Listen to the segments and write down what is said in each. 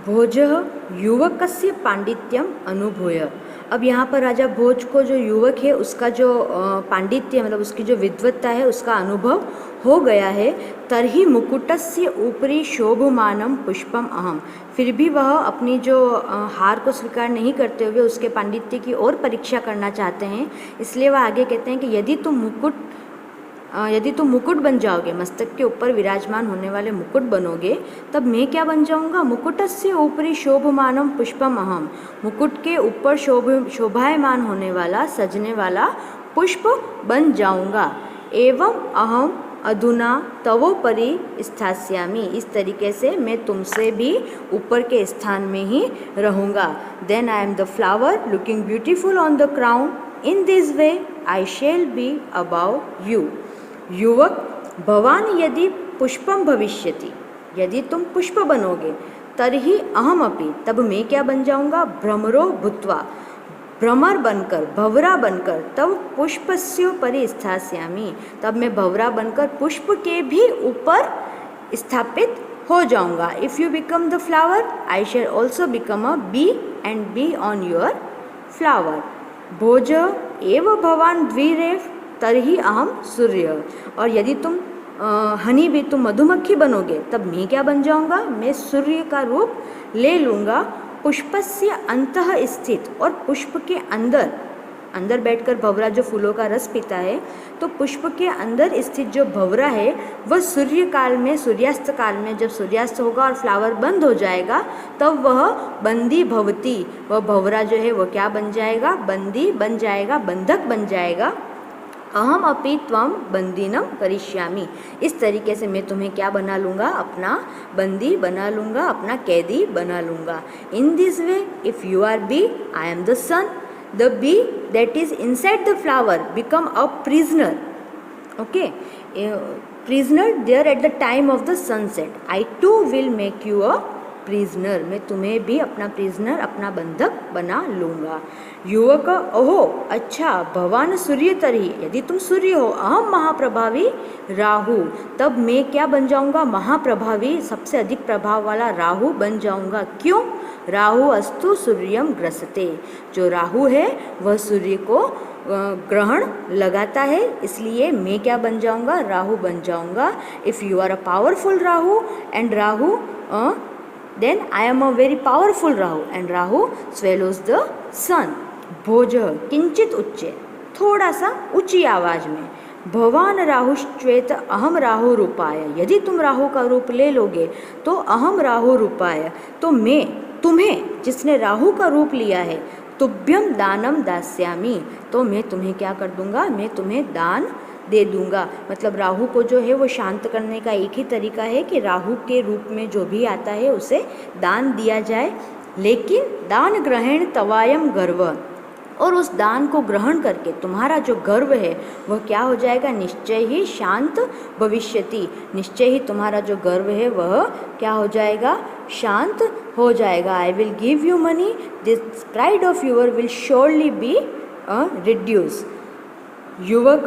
भोजः युवकस्य पांडित्यम अनुभूय। अब यहाँ पर राजा भोज को जो युवक है उसका जो पांडित्य मतलब उसकी जो विद्वत्ता है उसका अनुभव हो गया है। तर्हि मुकुटस्य ऊपरी शोभमानम पुष्पम अहम। फिर भी वह अपनी जो हार को स्वीकार नहीं करते हुए उसके पांडित्य की और परीक्षा करना चाहते हैं। इसलिए वह आगे कहते हैं कि यदि तुम मुकुट बन जाओगे, मस्तक के ऊपर विराजमान होने वाले मुकुट बनोगे, तब मैं क्या बन जाऊंगा? मुकुटस्य ऊपरी शोभमानम पुष्पम अहम। मुकुट के ऊपर शोभायमान होने वाला सजने वाला पुष्प बन जाऊंगा। एवं अहम अधुना तवोपरि स्थास्यामि। इस तरीके से मैं तुमसे भी ऊपर के स्थान में ही रहूँगा। Then I am the flower looking beautiful on the crown. In this way I shall be about you. युवक भवान यदि पुष्पम भविष्यति, यदि तुम पुष्प बनोगे, तर्हि अहम अपि, तब मैं क्या बन जाऊंगा? भ्रमरो भूत्वा, भ्रमर बनकर, भवरा बनकर, तब पुष्पस्योपरि स्थास्यामि, तब मैं भवरा बनकर पुष्प के भी ऊपर स्थापित हो जाऊंगा। If you become the flower I shall also become a bee and be on your flower. भोज एव भवान द्विरेव तर्हि अहम सूर्य। और यदि तुम हनी भी, तुम मधुमक्खी बनोगे, तब मैं क्या बन जाऊंगा? मैं सूर्य का रूप ले लूँगा। पुष्पस्य अंतः स्थित, और पुष्प के अंदर बैठकर भंवरा जो फूलों का रस पीता है, तो पुष्प के अंदर स्थित जो भंवरा है वह सूर्य काल में, सूर्यास्त काल में, जब सूर्यास्त होगा और फ्लावर बंद हो जाएगा, तब वह बंदी भवती, वह भंवरा जो है वह क्या बन जाएगा? बंदी बन जाएगा, बंधक बन जाएगा। अहम अपि त्वं बंदीनम करिष्यामि। इस तरीके से मैं तुम्हें क्या बना लूँगा? अपना बंदी बना लूँगा, अपना कैदी बना लूँगा। In this way if you are bee, I am the sun, the bee that is inside the flower become a prisoner. Okay, prisoner there at the time of the sunset. I too will make you a prisoner. मैं तुम्हें भी अपना prisoner, अपना बंधक बना लूँगा। युवक ओहो अच्छा, भवान सूर्य तर्हि, यदि तुम सूर्य हो, अहम महाप्रभावी राहु, तब मैं क्या बन जाऊँगा? महाप्रभावी, सबसे अधिक प्रभाव वाला राहु बन जाऊँगा। क्यों? राहु अस्तु सूर्यम ग्रसते। जो राहु है वह सूर्य को ग्रहण लगाता है, इसलिए मैं क्या बन जाऊँगा? राहु बन जाऊँगा। If you are a powerful Rahu and Rahu then I am a very powerful Rahu and Rahu swallows the sun. भोज किंचित उच्चे, थोड़ा सा ऊंची आवाज में। भवान राहुश्चेत अहम राहु रूपाय। यदि तुम राहु का रूप ले लोगे तो अहम राहु रूपाय, तो मैं तुम्हें, जिसने राहु का रूप लिया है, तुभ्यम दानम दास्यामि, तो मैं तुम्हें क्या कर दूंगा? मैं तुम्हें दान दे दूंगा। मतलब राहु को जो है वो शांत करने का एक ही तरीका है कि राहु के रूप में जो भी आता है उसे दान दिया जाए। लेकिन दान ग्रहण तवायम गर्व, और उस दान को ग्रहण करके तुम्हारा जो गर्व है वह क्या हो जाएगा? निश्चय ही शांत भविष्यति। निश्चय ही तुम्हारा जो गर्व है वह क्या हो जाएगा? शांत हो जाएगा। I will give you money, this pride of your will surely be reduce. युवक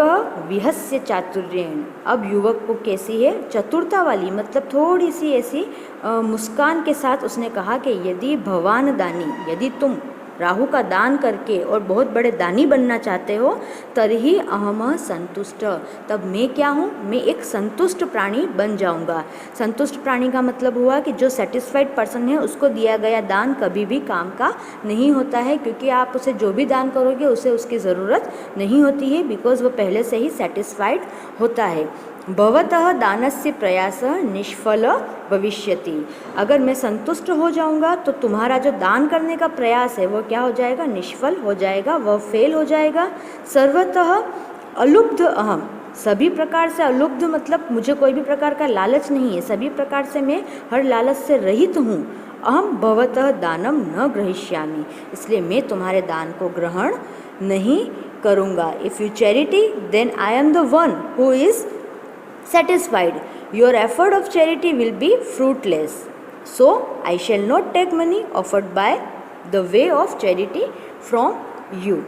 विहस्य चातुर्येण। अब युवक को कैसी है? चतुरता वाली, मतलब थोड़ी सी ऐसी मुस्कान के साथ उसने कहा कि यदि भवान दानी, यदि तुम राहु का दान करके और बहुत बड़े दानी बनना चाहते हो, तर्हि अहम संतुष्ट, तब मैं क्या हूँ? मैं एक संतुष्ट प्राणी बन जाऊँगा। संतुष्ट प्राणी का मतलब हुआ कि जो सेटिस्फाइड पर्सन है उसको दिया गया दान कभी भी काम का नहीं होता है, क्योंकि आप उसे जो भी दान करोगे उसे उसकी ज़रूरत नहीं होती है, बिकॉज वो पहले से ही सेटिस्फाइड होता है। भवतः दानस्य प्रयास निष्फल भविष्यति। अगर मैं संतुष्ट हो जाऊंगा तो तुम्हारा जो दान करने का प्रयास है वो क्या हो जाएगा? निष्फल हो जाएगा, वह फेल हो जाएगा। सर्वतः अलुब्ध अहम, सभी प्रकार से अलुब्ध मतलब मुझे कोई भी प्रकार का लालच नहीं है, सभी प्रकार से मैं हर लालच से रहित हूँ। अहम भवतः दानम न ग्रहिष्यामि, इसलिए मैं तुम्हारे दान को ग्रहण नहीं करूँगा। If you charity then I am the one who is satisfied. Your effort of charity will be fruitless. So I shall not take money offered by the way of charity from you.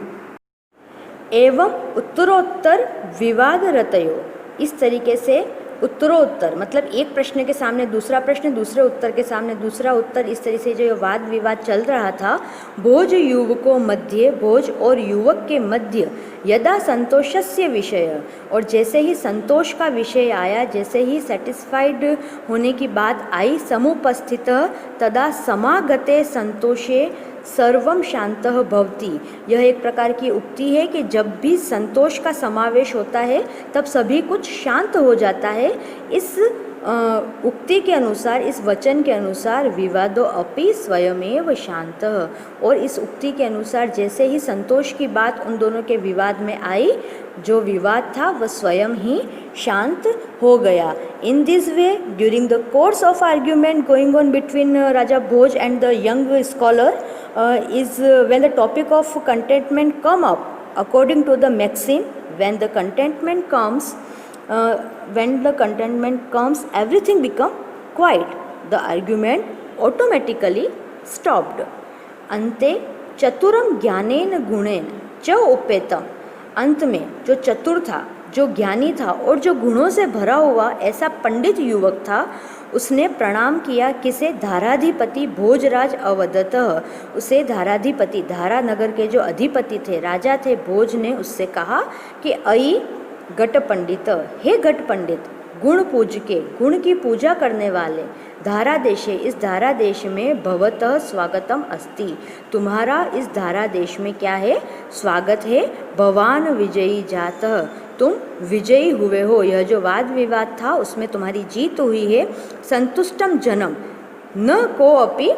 एवं उत्तरोत्तर विवाद रतयो। इस तरीके से उत्तरोत्तर, मतलब एक प्रश्न के सामने दूसरा प्रश्न, दूसरे उत्तर के सामने दूसरा उत्तर, इस तरह से जो वाद विवाद चल रहा था। भोज युवकों मध्य, भोज और युवक के मध्य यदा संतोषस्य विषय, और जैसे ही संतोष का विषय आया, जैसे ही सेटिस्फाइड होने की बात आई, समुपस्थित तदा समागते संतोषे सर्वम शांतः भवति। यह एक प्रकार की उक्ति है कि जब भी संतोष का समावेश होता है तब सभी कुछ शांत हो जाता है। इस उक्ति के अनुसार, इस वचन के अनुसार विवादो अपि स्वयमेव शांतः, और इस उक्ति के अनुसार जैसे ही संतोष की बात उन दोनों के विवाद में आई, जो विवाद था वह स्वयं ही शांत हो गया। इन this way during the course of argument going on between Raja Bhoj and the young scholar is when the topic of contentment come up, according to the maxim, when the contentment comes, everything become quiet, the argument automatically stopped. अन्ते चतुरम ज्ञानेन गुणेन च उपेतम, अंत में जो चतुर था, जो ज्ञानी था और जो गुणों से भरा हुआ ऐसा पंडित युवक था, उसने प्रणाम किया किसे? धाराधिपति भोजराज अवदतः। उसे धाराधिपति, धारा नगर के जो अधिपति थे, राजा थे भोज ने उससे कहा कि अयि घट पंडित, हे घट पंडित, गुण पूज के, गुण की पूजा करने वाले, धारा देशे, इस धारा देश में भवतः स्वागतम अस्ति, तुम्हारा इस धारा देश में क्या है? स्वागत है। भवान विजयी जातः, तुम विजयी हुए हो, यह जो वाद विवाद था उसमें तुम्हारी जीत हुई है। संतुष्टम जनम न को अपि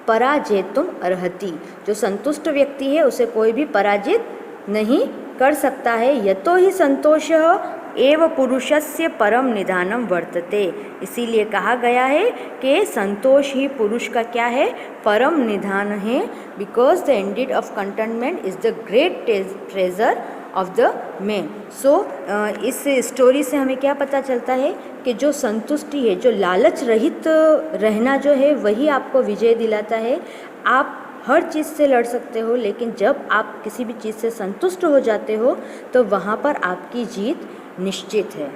पराजेतुम अर्हति, जो संतुष्ट व्यक्ति है उसे कोई भी पराजित नहीं कर सकता है। यतो ही संतोषः एव पुरुषस्य परम निधानम वर्तते, इसीलिए कहा गया है कि संतोष ही पुरुष का क्या है? परम निधान है। Because the indeed of contentment is the great treasure of the man. So इस स्टोरी से हमें क्या पता चलता है कि जो संतुष्टि है, जो लालच रहित रहना जो है, वही आपको विजय दिलाता है। आप हर चीज़ से लड़ सकते हो, लेकिन जब आप किसी भी चीज़ से संतुष्ट हो जाते हो तो वहाँ पर आपकी जीत निश्चित है।